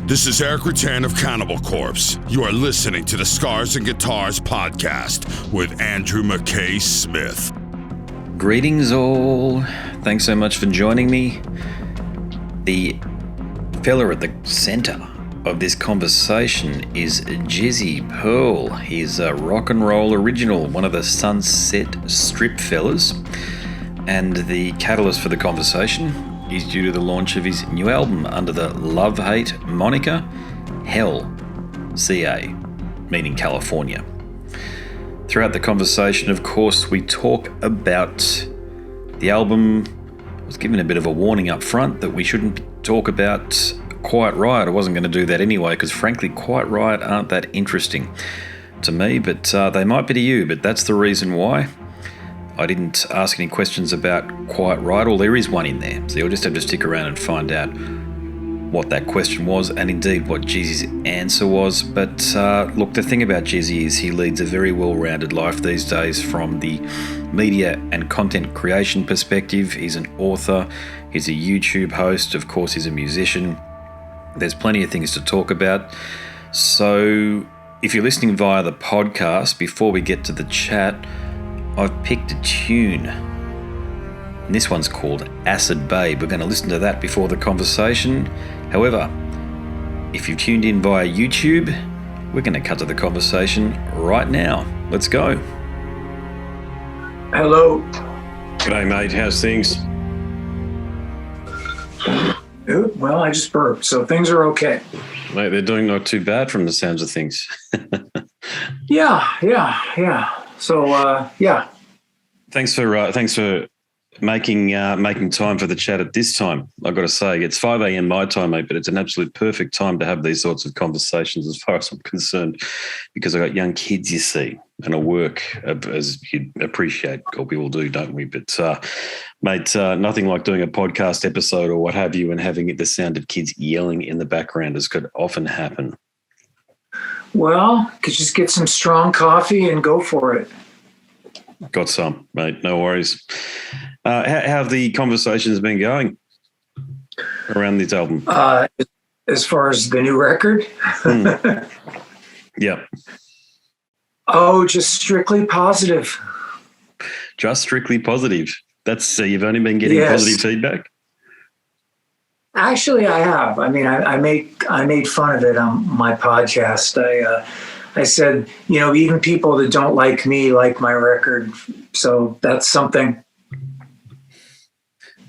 This is Eric Rattan of Cannibal Corpse. You are listening to the Scars and Guitars podcast with Andrew McKay Smith. Greetings all. Thanks so much for joining me. The fella at the center of this conversation is Jizzy Pearl. He's a rock and roll original, one of the Sunset Strip fellas. And the catalyst for the conversation is due to the launch of his new album under the love-hate moniker, Hell, CA, meaning California. Throughout the conversation, of course, we talk about the album. I was given a bit of a warning up front that we shouldn't talk about Quiet Riot. I wasn't going to do that anyway, because frankly, Quiet Riot aren't that interesting to me, but they might be to you, but that's the reason why. I didn't ask any questions about Quiet Riot, or there is one in there, so you'll just have to stick around and find out what that question was, and indeed what Jizzy's answer was. But look, the thing about Jizzy is he leads a very well-rounded life these days from the media and content creation perspective. He's an author, he's a YouTube host, of course he's a musician. There's plenty of things to talk about. So if you're listening via the podcast, before we get to the chat, I've picked a tune, and this one's called Acid Babe. We're going to listen to that before the conversation. However, if you've tuned in via YouTube, we're going to cut to the conversation right now. Let's go. Hello. G'day, mate. How's things? Well, I just burped, so things are okay. Mate, they're doing not too bad from the sounds of things. Yeah. So, yeah. Thanks for making time for the chat at this time. I've got to say, it's 5 a.m. my time, mate, but it's an absolute perfect time to have these sorts of conversations as far as I'm concerned, because I've got young kids, you see, and I work, as you'd appreciate, or we all do, don't we? But, mate, nothing like doing a podcast episode or what have you and having the sound of kids yelling in the background, as could often happen. Well, could just get some strong coffee and go for it. Got some, mate. No worries. How have the conversations been going around this album? As far as the new record? Yeah. Oh, just strictly positive. Just strictly positive. That's you've only been getting positive feedback? Actually, I have. I mean, I made fun of it on my podcast. I said, even people that don't like me like my record. So that's something.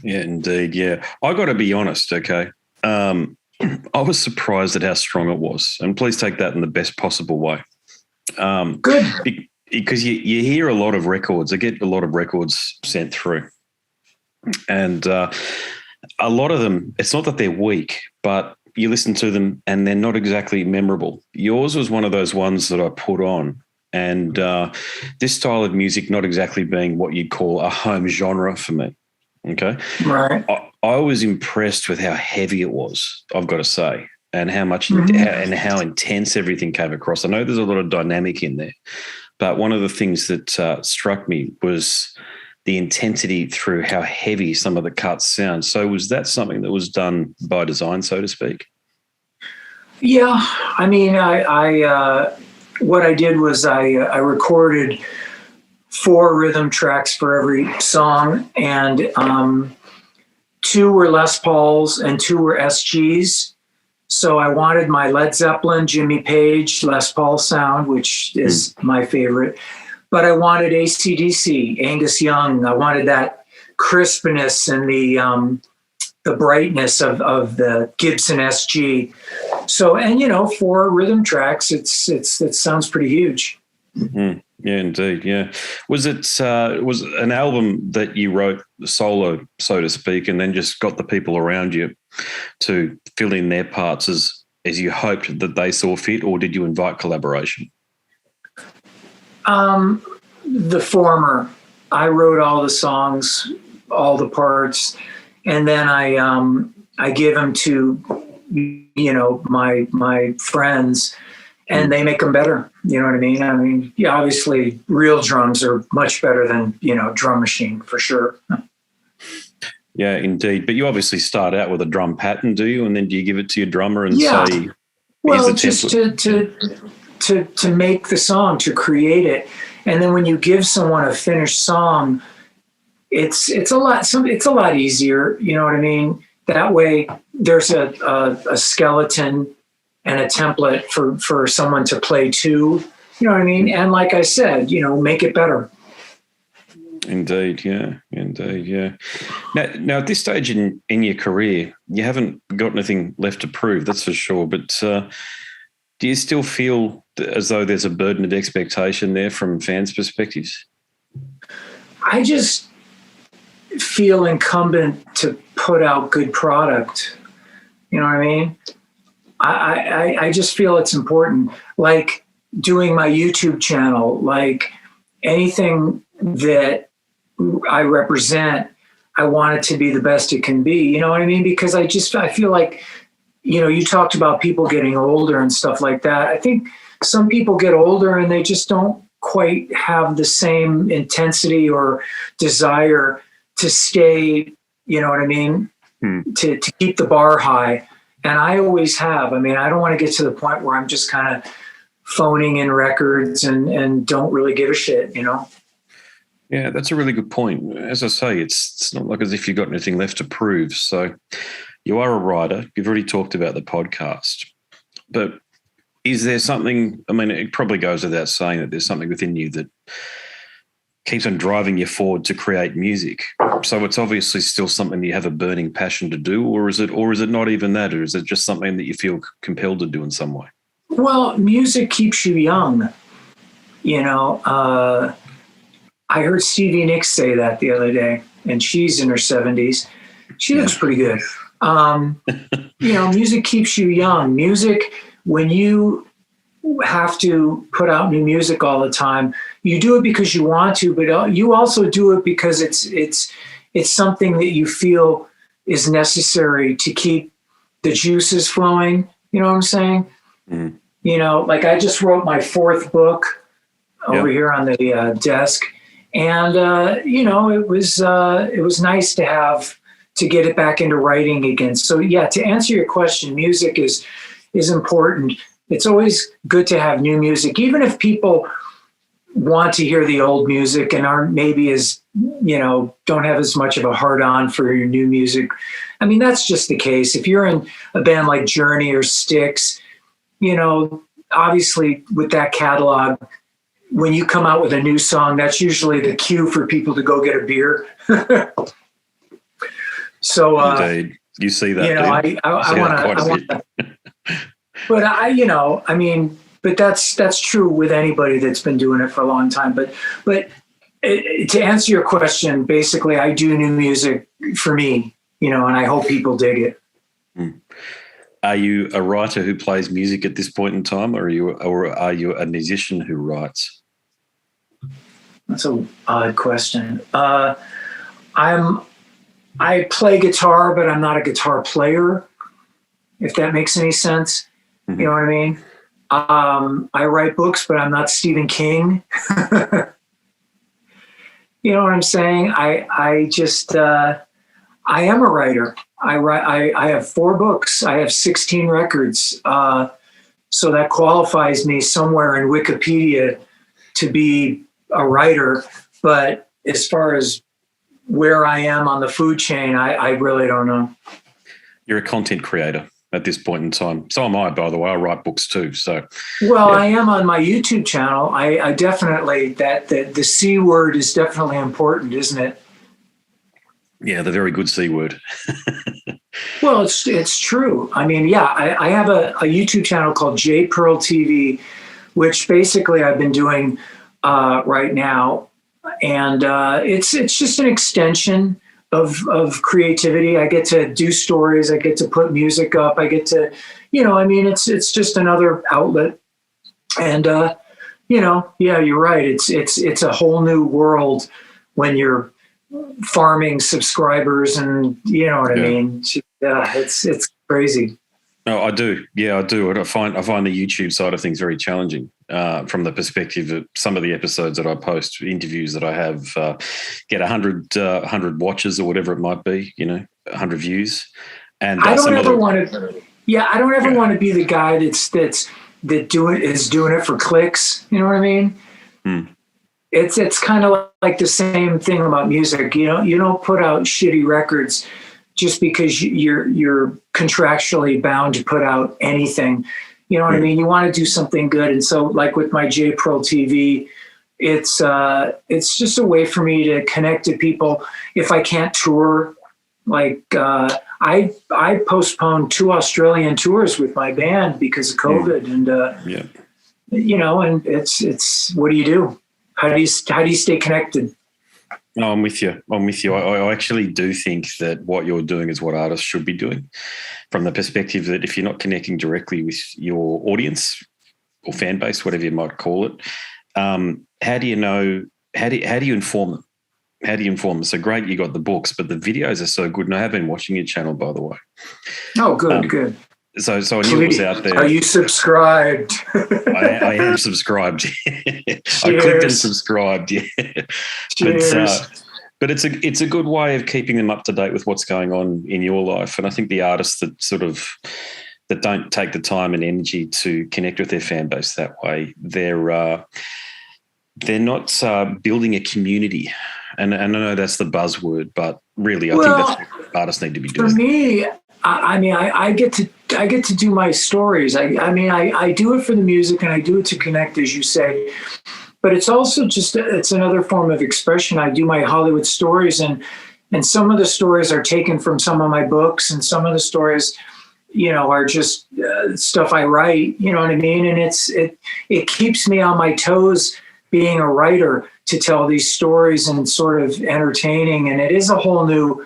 Yeah, indeed. Yeah. I got to be honest, okay? I was surprised at how strong it was. And please take that in the best possible way. Good. Because you hear a lot of records. I get a lot of records sent through. And a lot of them, it's not that they're weak, but you listen to them and they're not exactly memorable. Yours was one of those ones that I put on, and this style of music not exactly being what you'd call a home genre for me, okay? Right. I was impressed with how heavy it was, I've got to say, and how much and how intense everything came across. I know there's a lot of dynamic in there, but one of the things that struck me was the intensity through how heavy some of the cuts sound. So was that something that was done by design, so to speak? Yeah. I mean, I what I did was I recorded 4 rhythm tracks for every song, and 2 were Les Pauls and 2 were SGs. So I wanted my Led Zeppelin, Jimmy Page, Les Paul sound, which is my favorite. But I wanted AC/DC, Angus Young. I wanted that crispness and the brightness of the Gibson SG. So, and 4 rhythm tracks, it sounds pretty huge. Mm-hmm. Yeah, indeed. Yeah. Was it was an album that you wrote solo, so to speak, and then just got the people around you to fill in their parts as you hoped that they saw fit, or did you invite collaboration? The former. I wrote all the songs, all the parts, and then I give them to my friends, and they make them better. You know what I mean? I mean, yeah, obviously real drums are much better than, drum machine for sure. Yeah, indeed. But you obviously start out with a drum pattern, do you? And then do you give it to your drummer and Yeah. say, well, the just template? to make the song, to create it. And then when you give someone a finished song, it's a lot easier. You know what I mean? That way there's a skeleton and a template for someone to play to. You know what I mean? And like I said, make it better. Indeed, yeah. Now at this stage in your career, you haven't got anything left to prove, that's for sure. But do you still feel as though there's a burden of expectation there from fans' perspectives? I just feel incumbent to put out good product. You know what I mean? I just feel it's important. Like doing my YouTube channel, like anything that I represent, I want it to be the best it can be. You know what I mean? Because I feel like, you talked about people getting older and stuff like that. I think some people get older and they just don't quite have the same intensity or desire to stay, you know what I mean? To keep the bar high. And I always have. I mean, I don't want to get to the point where I'm just kind of phoning in records and don't really give a shit, Yeah, that's a really good point. As I say, it's not like as if you've got anything left to prove. So you are a writer. You've already talked about the podcast. But is there something, I mean, it probably goes without saying that there's something within you that keeps on driving you forward to create music. So it's obviously still something that you have a burning passion to do, or is it not even that, or is it just something that you feel compelled to do in some way? Well, music keeps you young. I heard Stevie Nicks say that the other day, and she's in her 70s. She looks pretty good. Music keeps you young. Music, when you have to put out new music all the time, you do it because you want to, but you also do it because it's something that you feel is necessary to keep the juices flowing. You know what I'm saying? Mm. Like I just wrote my 4th book over here on the desk. And, it was nice to get it back into writing again. So, to answer your question, music is important. It's always good to have new music, even if people want to hear the old music and aren't maybe as, don't have as much of a heart on for your new music. I mean, that's just the case. If you're in a band like Journey or Styx, obviously with that catalog, when you come out with a new song, that's usually the cue for people to go get a beer. So, indeed, you see that. I want to. But but that's true with anybody that's been doing it for a long time. But to answer your question, basically, I do new music for me, and I hope people dig it. Mm. Are you a writer who plays music at this point in time, or are you a musician who writes? That's an odd question. I play guitar, but I'm not a guitar player, if that makes any sense. Mm-hmm. You know what I mean? I write books, but I'm not Stephen King. You know what I'm saying? I am a writer. I have 4 books. I have 16 records. So that qualifies me somewhere in Wikipedia to be a writer. But as far as where I am on the food chain, I really don't know. You're a content creator at this point in time. So am I, by the way. I write books too. So, I am on my YouTube channel. I definitely, the C word is definitely important, isn't it? Yeah, the very good C word. Well, it's true. I mean, I have a YouTube channel called J Pearl TV, which basically I've been doing right now. And it's just an extension of creativity. I get to do stories. I get to put music up. I get to, it's just another outlet. And, you're right. It's a whole new world when you're farming subscribers and you know what I mean? It's crazy. No, I do. Yeah, I do. And I find the YouTube side of things very challenging from the perspective that some of the episodes that I post, interviews that I have, get 100 watches or whatever it might be, 100 views. And I don't some ever other, want to. Yeah, I don't ever want to be the guy that doing it for clicks. You know what I mean? Hmm. It's kind of like the same thing about music. You don't put out shitty records just because you're contractually bound to put out anything. You know what I mean? You want to do something good. And so like with my J Pro TV, it's just a way for me to connect to people. If I can't tour, like I postponed 2 Australian tours with my band because of COVID. And, and it's, what do you do? How do you stay connected? No, I'm with you. I actually do think that what you're doing is what artists should be doing, from the perspective that if you're not connecting directly with your audience or fan base, whatever you might call it, how do you know? How do you inform them? How do you inform them? So great, you got the books, but the videos are so good. And I have been watching your channel, by the way. Oh, good. So I knew it was out there. Are you subscribed? I am subscribed. I clicked and subscribed. Yeah. But it's a good way of keeping them up to date with what's going on in your life. And I think the artists that don't take the time and energy to connect with their fan base that way, they're not building a community. And I know that's the buzzword, but really, I think that's what artists need to be doing. For me, I get to do my stories. I do it for the music and I do it to connect, as you say, but it's also it's another form of expression. I do my Hollywood stories and some of the stories are taken from some of my books and some of the stories, are just stuff I write, you know what I mean? And it keeps me on my toes being a writer to tell these stories and sort of entertaining. And it is a whole new,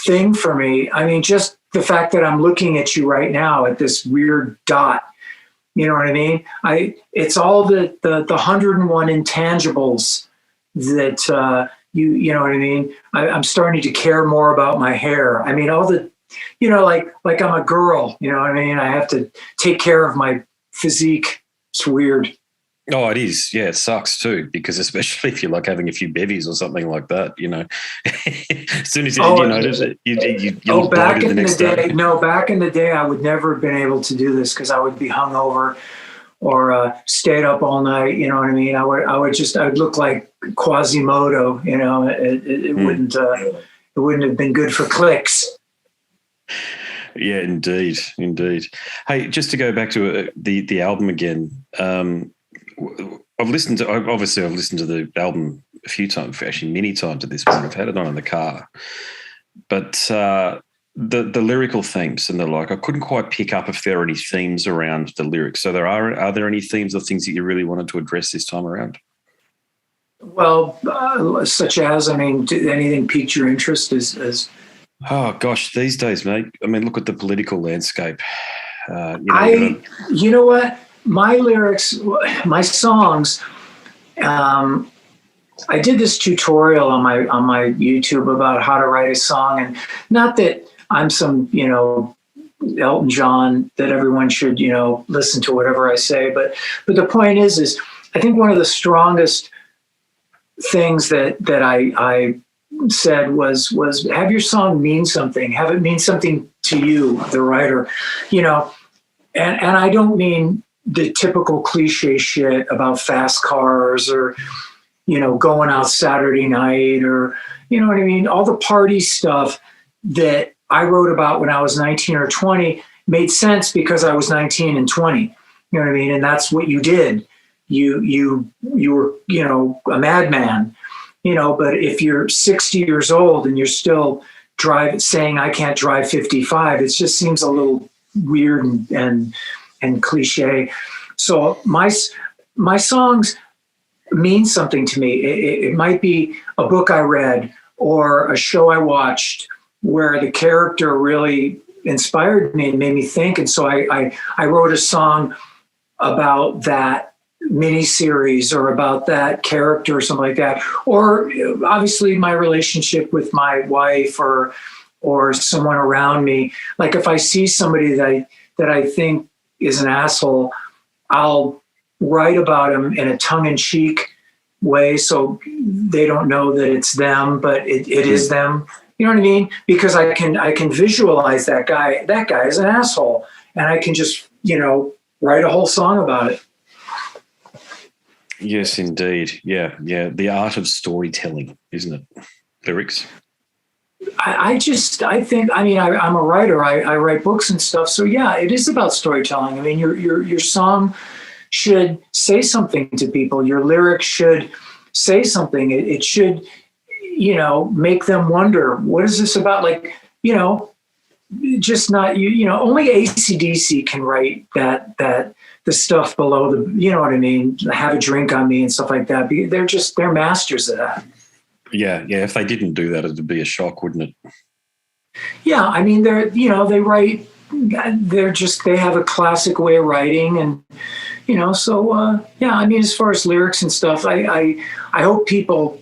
thing for me. I mean, just the fact that I'm looking at you right now at this weird dot, you know what I mean? It's all the 101 intangibles that you know what I mean? I'm starting to care more about my hair. I mean, all the, like I'm a girl, you know what I mean? I have to take care of my physique. It's weird. Oh, it is. Yeah, it sucks too, because especially if you're like having a few bevies or something like that, as soon as you notice it, you look back bloated in the next day. No, back in the day, I would never have been able to do this because I would be hungover or stayed up all night. You know what I mean? I would look like Quasimodo. It wouldn't have been good for clicks. Yeah, indeed. Hey, just to go back to the album again. I've listened to the album a few times, actually many times at this point. I've had it on in the car, but the lyrical themes and the like, I couldn't quite pick up if there are any themes around the lyrics. So are there any themes or things that you really wanted to address this time around? Well, such as, did anything piqued your interest as Oh gosh, these days, mate. I mean, look at the political landscape. You know what? My lyrics, my songs, I did this tutorial on my YouTube about how to write a song, and not that I'm some, Elton John that everyone should, listen to whatever I say, but the point is I think one of the strongest things that I said was have your song mean something, have it mean something to you, the writer, and I don't mean the typical cliche shit about fast cars or, going out Saturday night or, you know what I mean? All the party stuff that I wrote about when I was 19 or 20 made sense because I was 19 and 20, you know what I mean? And that's what you did. You were, a madman, but if you're 60 years old and you're still saying I can't drive 55, it just seems a little weird and cliche. So my songs mean something to me. It might be a book I read or a show I watched where the character really inspired me and made me think. And so I wrote a song about that miniseries or about that character or something like that. Or obviously my relationship with my wife or or someone around me. Like if I see somebody that I think is an asshole, I'll write about him in a tongue-in-cheek way so they don't know that it's them, but it is them. You know what I mean? Because I can visualize that guy. That guy is an asshole, and I can just write a whole song about it. Yes, indeed. Yeah. The art of storytelling, isn't it? Lyrics. I think. I mean, I'm a writer. I write books and stuff. So yeah, it is about storytelling. I mean, your song should say something to people. Your lyrics should say something. It should, make them wonder, what is this about? Like, just not only AC/DC can write that the stuff below the, you know what I mean, have a drink on me and stuff like that. They're masters of that. Yeah. If they didn't do that, it'd be a shock, wouldn't it? Yeah, I mean, they write. They have a classic way of writing, and so yeah. I mean, as far as lyrics and stuff, I hope people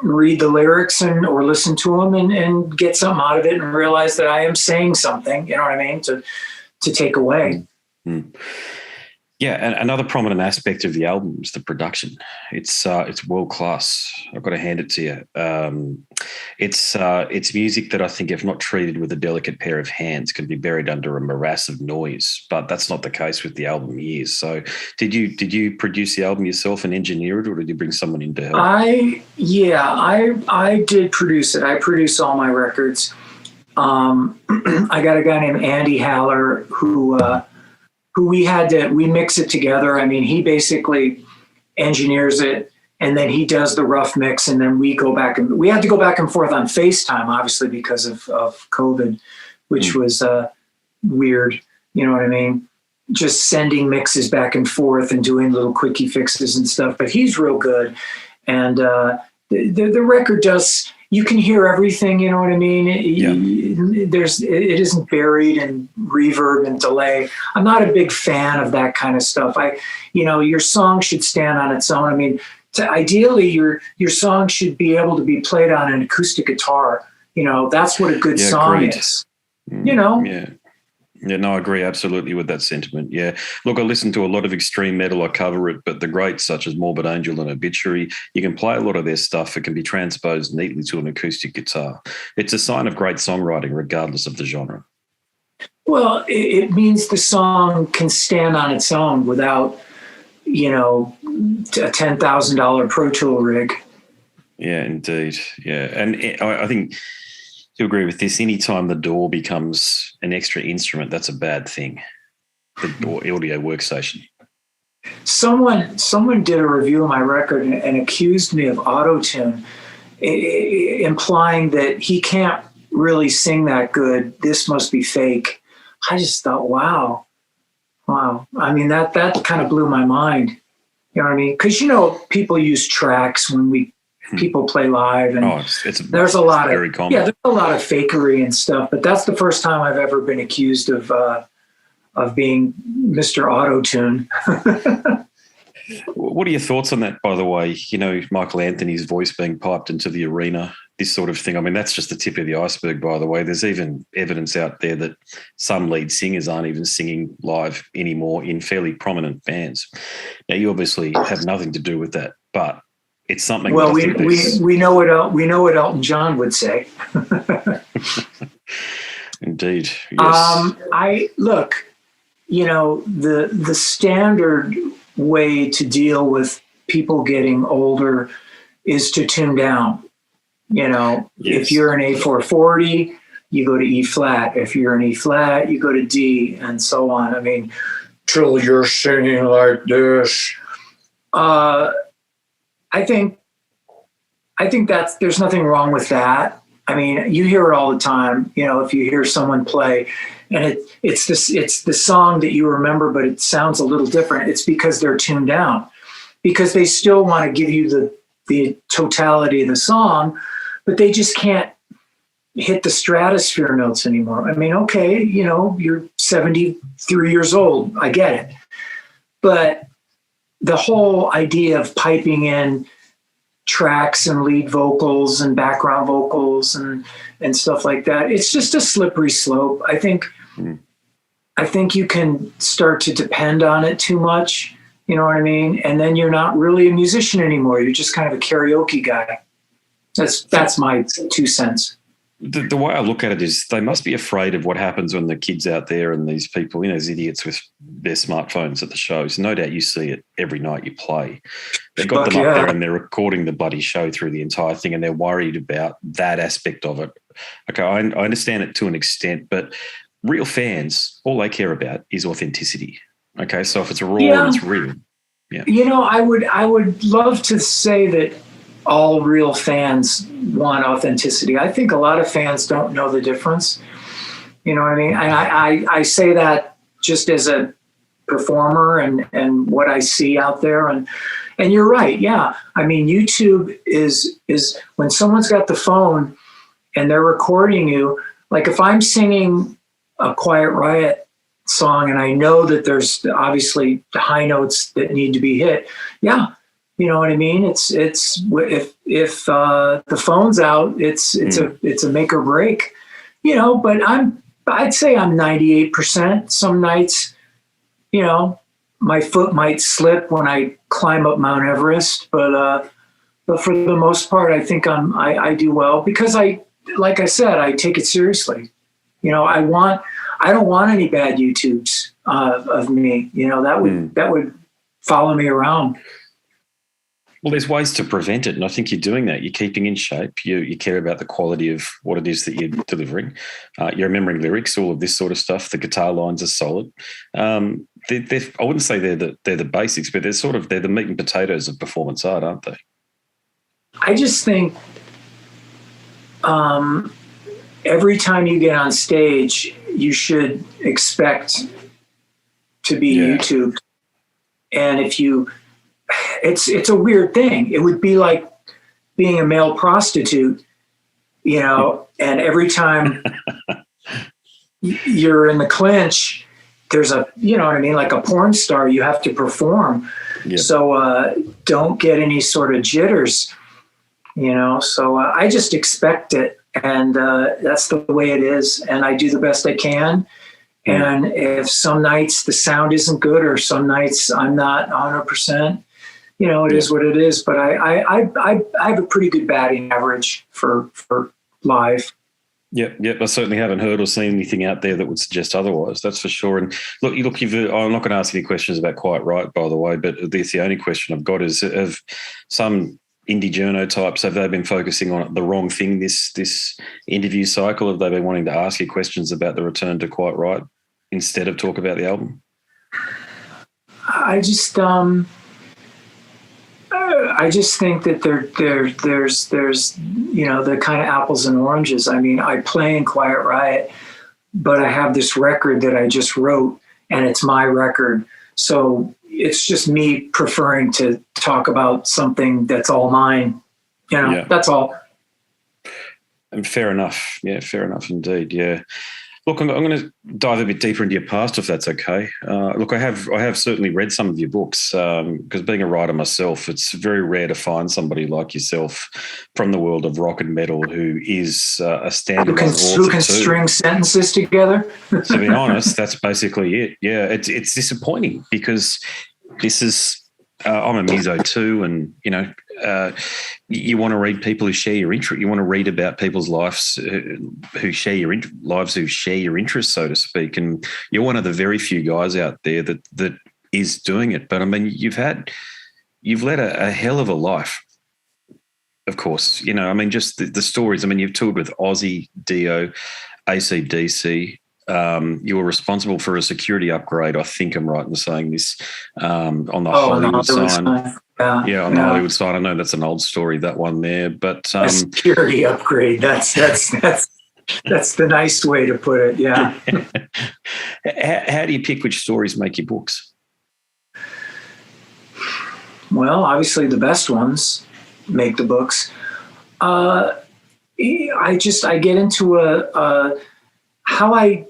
read the lyrics or listen to them and get something out of it and realize that I am saying something. You know what I mean? To take away. Mm-hmm. Yeah, and another prominent aspect of the album is the production. It's world class. I've got to hand it to you. It's music that I think, if not treated with a delicate pair of hands, can be buried under a morass of noise. But that's not the case with the album Years. So, did you produce the album yourself and engineer it, or did you bring someone in to help? I did produce it. I produce all my records. I got a guy named Andy Haller who we mix it together. I mean, he basically engineers it, and then he does the rough mix, and then we had to go back and forth on FaceTime, obviously, because of COVID, which was weird. You know what I mean? Just sending mixes back and forth and doing little quickie fixes and stuff. But he's real good. And the record does, you can hear everything, you know what I mean? It isn't buried in reverb and delay. I'm not a big fan of that kind of stuff. Your song should stand on its own. I mean, ideally your song should be able to be played on an acoustic guitar. That's what a good song is. Yeah, no, I agree absolutely with that sentiment. Yeah. Look, I listen to a lot of extreme metal, I cover it, but the greats such as Morbid Angel and Obituary, you can play a lot of their stuff. It can be transposed neatly to an acoustic guitar. It's a sign of great songwriting, regardless of the genre. Well, it means the song can stand on its own without, a $10,000 Pro Tool rig. Yeah, indeed. Yeah. And I think to agree with this, anytime the DAW becomes an extra instrument, that's a bad thing. The DAW audio workstation. Someone did a review of my record and accused me of auto-tune, implying that he can't really sing that good. This must be fake. I just thought, wow. I mean, that kind of blew my mind. You know what I mean? Because, people use tracks when people play live, and there's a lot of fakery and stuff. But that's the first time I've ever been accused of being Mr. Auto-Tune. What are your thoughts on that, by the way? Michael Anthony's voice being piped into the arena, this sort of thing. I mean, that's just the tip of the iceberg, by the way. There's even evidence out there that some lead singers aren't even singing live anymore in fairly prominent bands. Now, you obviously have nothing to do with that, but it's something. Well, we know what Elton John would say. Indeed. Yes. The standard way to deal with people getting older is to tune down. If you're an A440, you go to E flat. If you're an E flat, you go to D, and so on. I mean, till you're singing like this. I think that's, there's nothing wrong with that. I mean, you hear it all the time. If you hear someone play and it's the song that you remember, but it sounds a little different. It's because they're tuned down, because they still want to give you the totality of the song, but they just can't hit the stratosphere notes anymore. I mean, okay, you're 73 years old. I get it. But the whole idea of piping in tracks and lead vocals and background vocals and stuff like that. It's just a slippery slope. I think you can start to depend on it too much. You know what I mean? And then you're not really a musician anymore. You're just kind of a karaoke guy. That's my 2 cents. The way I look at it is they must be afraid of what happens when the kids out there and these people, these idiots with their smartphones at the shows. No doubt you see it every night you play. They've got them up there and they're recording the bloody show through the entire thing, and they're worried about that aspect of it. Okay, I understand it to an extent, but real fans, all they care about is authenticity. Okay, so if it's raw, it's real. Yeah. I would love to say that all real fans want authenticity. I think a lot of fans don't know the difference. You know what I mean? And I say that just as a performer and what I see out there. And you're right. Yeah. I mean, YouTube is when someone's got the phone and they're recording you, like if I'm singing a Quiet Riot song and I know that there's obviously the high notes that need to be hit. Yeah. You know what I mean? It's if the phone's out, it's a make or break, but I'd say I'm 98%. Some nights, my foot might slip when I climb up Mount Everest, but for the most part, I think I do well because like I said, I take it seriously. I don't want any bad YouTubes of me. That would follow me around. Well, there's ways to prevent it, and I think you're doing that. You're keeping in shape. You care about the quality of what it is that you're delivering. You're remembering lyrics, all of this sort of stuff. The guitar lines are solid. I wouldn't say they're the basics, but they're the meat and potatoes of performance art, aren't they? I just think every time you get on stage, you should expect to be YouTubed, and if you. It's a weird thing. It would be like being a male prostitute, and every time you're in the clinch, there's like a porn star, you have to perform. Yeah. So don't get any sort of jitters, so I just expect it. And that's the way it is. And I do the best I can. And if some nights the sound isn't good or some nights I'm not 100%, it is what it is. But I have a pretty good batting average for live. Yep. I certainly haven't heard or seen anything out there that would suggest otherwise. That's for sure. And look. I'm not going to ask any questions about Quiet Riot, by the way. But the only question I've got is: have some indie journo types, have they been focusing on the wrong thing this interview cycle? Have they been wanting to ask you questions about the return to Quiet Riot instead of talk about the album? I just think that there's the kind of apples and oranges. I mean, I play in Quiet Riot, but I have this record that I just wrote, and it's my record. So it's just me preferring to talk about something that's all mine. That's all. And fair enough. Yeah, fair enough indeed. Yeah. Look, I'm going to dive a bit deeper into your past, if that's okay. Look, I have certainly read some of your books because being a writer myself, it's very rare to find somebody like yourself from the world of rock and metal who is a standard author who can string sentences together. To be honest, that's basically it. Yeah, it's disappointing because this is. I'm a meso too, and you want to read people who share your interest. You want to read about people's lives who share your interests, so to speak. And you're one of the very few guys out there that is doing it. But I mean, you've led a hell of a life. Of course, just the stories. I mean, you've toured with Ozzy, Dio, AC/DC. You were responsible for a security upgrade. I think I'm right in saying this on the Hollywood sign. On the Hollywood sign. I know that's an old story, that one there, but a security upgrade. That's the nice way to put it. Yeah. How do you pick which stories make your books? Well, obviously the best ones make the books. I get into how I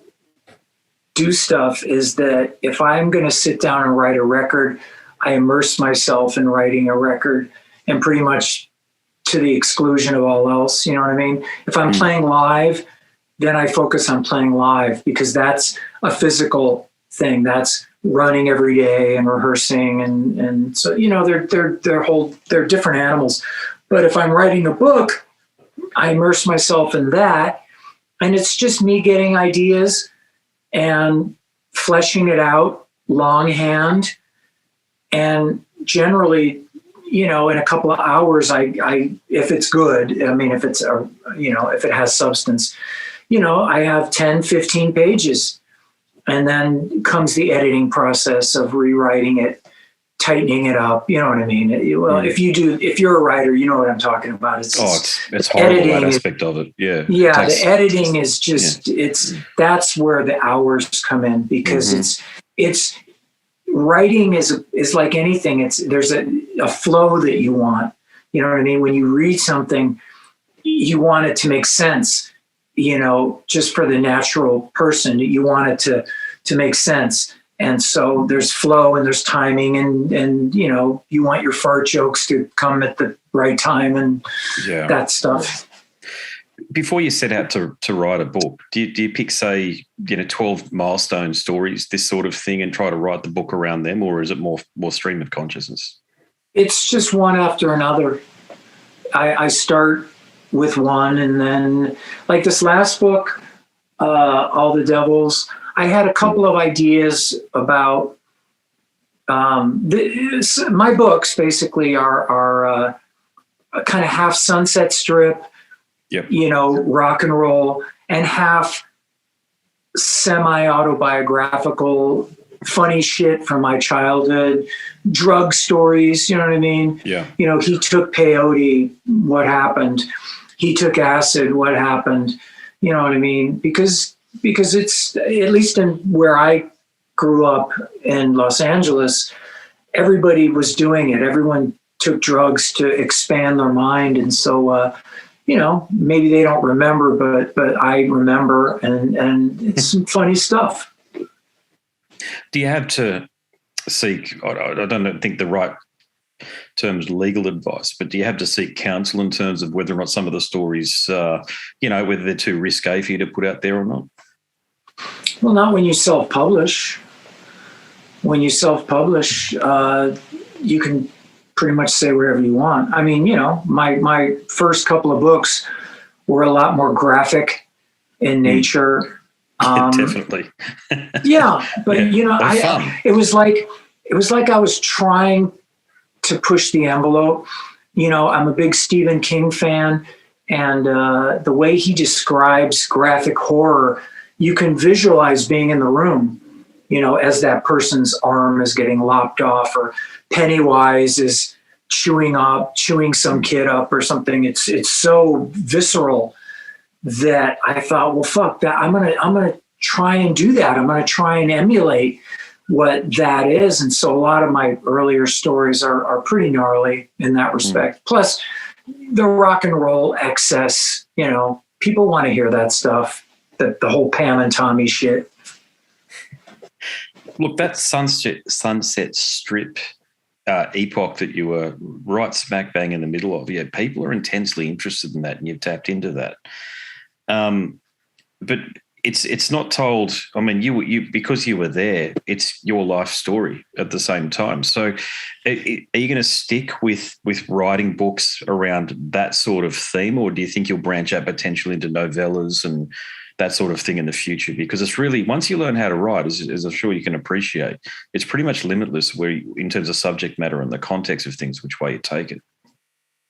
do stuff is that if I'm going to sit down and write a record, I immerse myself in writing a record and pretty much to the exclusion of all else. You know what I mean? If I'm playing live, then I focus on playing live because that's a physical thing. That's running every day and rehearsing. And so, you know, they're different animals. But if I'm writing a book, I immerse myself in that. And it's just me getting ideas and fleshing it out longhand. And generally, you know, in a couple of hours, I if it's good, I mean, if it's, you know, if it has substance, you know, I have 10, 15 pages. And then comes the editing process of rewriting it, tightening it up. You know what I mean? Well, if you're a writer, you know what I'm talking about. It's horrible, that aspect of it. Yeah. Yeah. The editing is just, that's where the hours come in because it's writing is like anything. There's a flow that you want, you know what I mean? When you read something, you want it to make sense, you know, just for the natural person, you want it to make sense. And so there's flow and there's timing and, you know, you want your fart jokes to come at the right time and that stuff. Before you set out to write a book, do you pick, say, you know, 12 milestone stories, this sort of thing, and try to write the book around them, or is it more stream of consciousness? It's just one after another. I start with one, and then like this last book, All the Devils, I had a couple of ideas about my books basically are kind of half Sunset Strip, you know, rock and roll, and half semi-autobiographical, funny shit from my childhood, drug stories, you know what I mean? Yeah. You know, he took peyote, what happened? He took acid, what happened? You know what I mean? Because it's, at least in where I grew up in Los Angeles, everybody was doing it. Everyone took drugs to expand their mind. And so, you know, maybe they don't remember, but I remember, and it's some funny stuff. Do you have to seek, I don't think the right term is legal advice, but do you have to seek counsel in terms of whether or not some of the stories, you know, whether they're too risque for you to put out there or not? Well, not when you self-publish. When you self-publish, you can pretty much say whatever you want. I mean, you know, my first couple of books were a lot more graphic in nature. Definitely. Yeah, but you know, it was like I was trying to push the envelope. You know, I'm a big Stephen King fan, and the way he describes graphic horror, you can visualize being in the room, you know, as that person's arm is getting lopped off, or Pennywise is chewing some kid up or something. It's so visceral that I thought, well, fuck that. I'm gonna try and do that. I'm gonna try and emulate what that is. And so a lot of my earlier stories are pretty gnarly in that respect. Plus the rock and roll excess, you know, people want to hear that stuff, the whole Pam and Tommy shit. Look, that Sunset Strip epoch that you were right smack bang in the middle of, people are intensely interested in that, and you've tapped into that. But it's not told. I mean, you because you were there, it's your life story at the same time. So, are you going to stick with writing books around that sort of theme, or do you think you'll branch out potentially into novellas and that sort of thing in the future? Because it's really, once you learn how to write, as I'm sure you can appreciate, it's pretty much limitless in terms of subject matter and the context of things, which way you take it.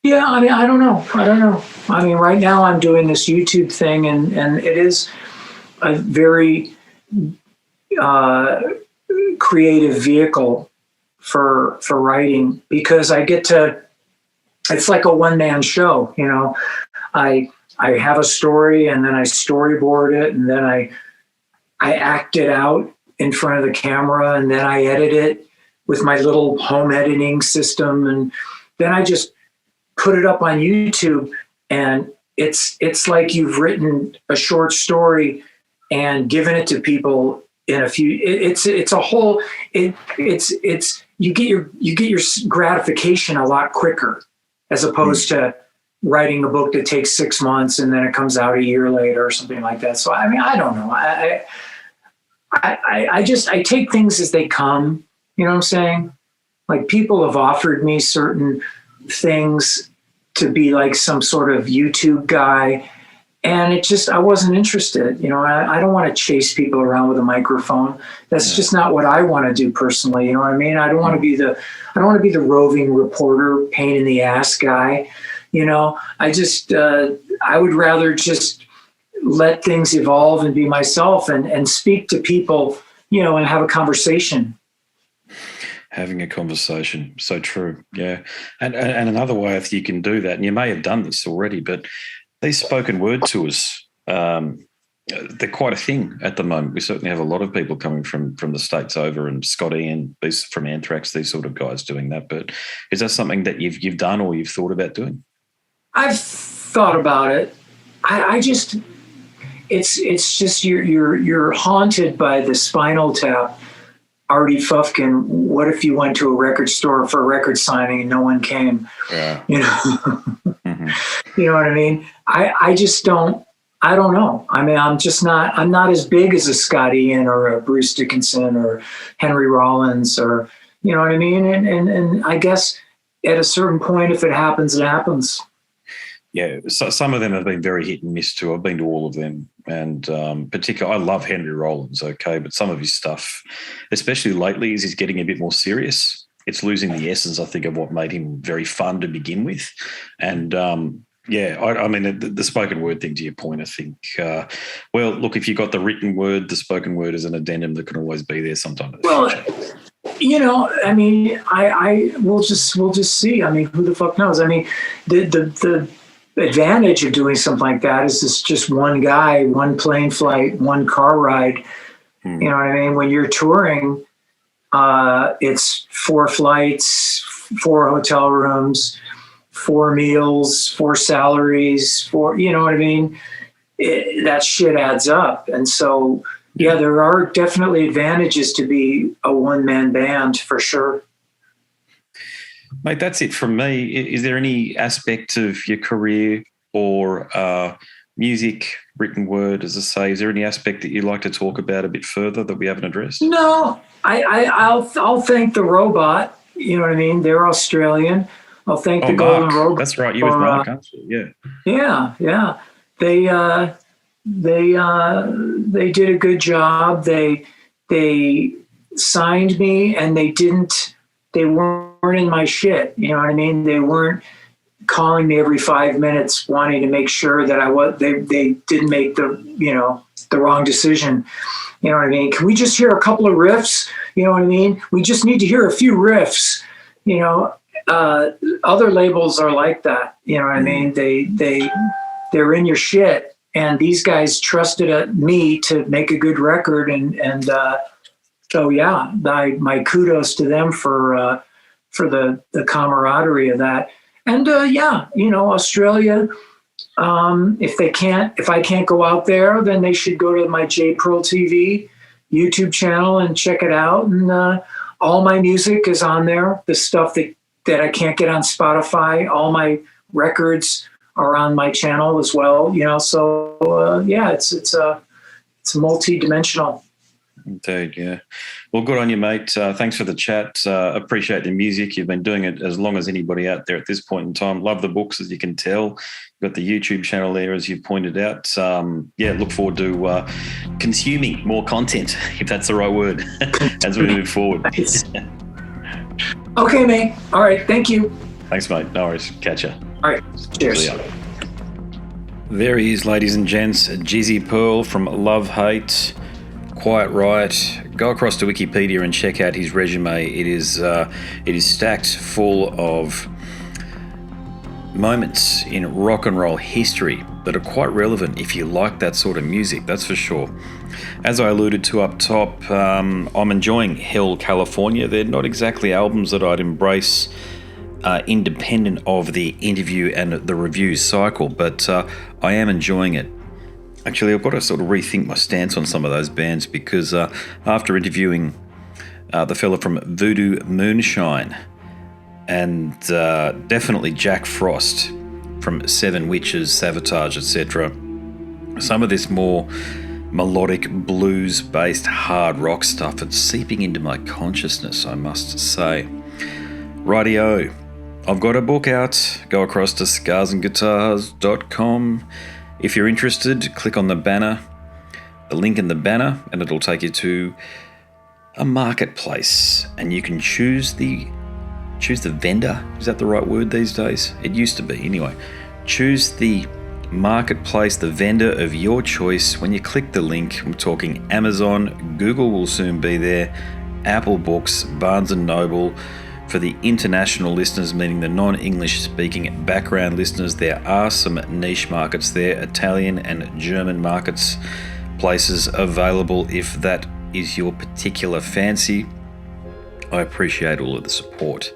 Yeah, I mean, I don't know. I mean, right now I'm doing this YouTube thing, and it is a very creative vehicle for writing, because I get to, it's like a one-man show, you know. I have a story, and then I storyboard it, and then I act it out in front of the camera, and then I edit it with my little home editing system, and then I just put it up on YouTube, and it's like you've written a short story and given it to people in a few. It's a whole. It's you get your gratification a lot quicker, as opposed to writing a book that takes 6 months and then it comes out a year later or something like that. So, I mean, I don't know. I take things as they come. You know what I'm saying? Like, people have offered me certain things to be like some sort of YouTube guy. And I wasn't interested. You know, I don't want to chase people around with a microphone. That's just not what I want to do personally. You know what I mean? I don't want to be the roving reporter, pain in the ass guy. You know, I would rather just let things evolve and be myself and speak to people, you know, and have a conversation. Having a conversation. So true. Yeah. And another way if you can do that, and you may have done this already, but these spoken word tours, they're quite a thing at the moment. We certainly have a lot of people coming from the States over, and Scotty and these from Anthrax, these sort of guys doing that. But is that something that you've done or you've thought about doing? I've thought about it. I just, it's just you're haunted by the Spinal Tap. Artie Fufkin, what if you went to a record store for a record signing and no one came? Yeah. You know, Mm-hmm. You know what I mean? I don't know. I mean, I'm not as big as a Scott Ian or a Bruce Dickinson or Henry Rollins, or, you know what I mean? And I guess at a certain point, if it happens, it happens. Yeah, so some of them have been very hit and miss too. I've been to all of them, and particularly, I love Henry Rollins. Okay, but some of his stuff, especially lately, is he's getting a bit more serious. It's losing the essence, I think, of what made him very fun to begin with. And yeah, I mean, the spoken word thing, to your point, I think. Well, look, if you've got the written word, the spoken word is an addendum that can always be there sometime. Well, you know, I mean, we'll just see. I mean, who the fuck knows? I mean, the advantage of doing something like that is this just one guy, one plane flight, one car ride. You know what I mean? When you're touring, it's 4 flights, 4 hotel rooms, 4 meals, 4 salaries, 4, you know what I mean? That shit adds up. And so, yeah, there are definitely advantages to be a one-man band for sure. Mate, that's it from me. Is there any aspect of your career or music, written word, as I say, is there any aspect that you'd like to talk about a bit further that we haven't addressed? No, I'll thank the Robot. You know what I mean? They're Australian. I'll thank the Mark. Golden Robot. That's right. You with Mark, aren't you? Yeah. Yeah. They did a good job. They signed me, and they weren't in my shit. You know what I mean? They weren't calling me every 5 minutes wanting to make sure that they didn't make the wrong decision. You know what I mean? Can we just hear a couple of riffs? You know what I mean? We just need to hear a few riffs. You know, other labels are like that. You know what I mean? They're in your shit, and these guys trusted me to make a good record, and so yeah, my kudos to them for the camaraderie of that. And yeah, you know, Australia. If I can't go out there, then they should go to my J Pearl TV YouTube channel and check it out. And all my music is on there. The stuff that I can't get on Spotify, all my records are on my channel as well. You know, so yeah, it's multi-dimensional. Indeed, yeah. Well, good on you, mate. Thanks for the chat. Appreciate the music. You've been doing it as long as anybody out there at this point in time. Love the books, as you can tell. You've got the YouTube channel there, as you pointed out. Yeah, look forward to consuming more content, if that's the right word, as we move forward. Okay, mate. All right. Thank you. Thanks, mate. No worries. Catch ya. All right. Cheers. There he is, ladies and gents. Jizzy Pearl from Love Hate. Quite right. Go across to Wikipedia and check out his resume. It is stacked full of moments in rock and roll history that are quite relevant if you like that sort of music, that's for sure. As I alluded to up top, I'm enjoying Hell California. They're not exactly albums that I'd embrace independent of the interview and the review cycle, but I am enjoying it. Actually, I've got to sort of rethink my stance on some of those bands because after interviewing the fella from Voodoo Moonshine and definitely Jack Frost from Seven Witches, Sabotage, etc. Some of this more melodic blues-based hard rock stuff, it's seeping into my consciousness, I must say. Rightio, I've got a book out. Go across to scarsandguitars.com. If you're interested, click on the link in the banner, and it'll take you to a marketplace, and you can choose the vendor. Is that the right word these days? It used to be. Anyway, choose the marketplace, the vendor of your choice. When you click the link, I'm talking Amazon, Google will soon be there, Apple Books, Barnes & Noble. For the international listeners, meaning the non-English speaking background listeners, there are some niche markets there, Italian and German places available if that is your particular fancy. I appreciate all of the support.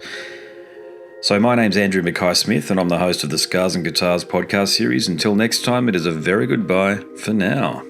So my name's Andrew Mackay-Smith, and I'm the host of the Scars and Guitars podcast series. Until next time, it is a very goodbye for now.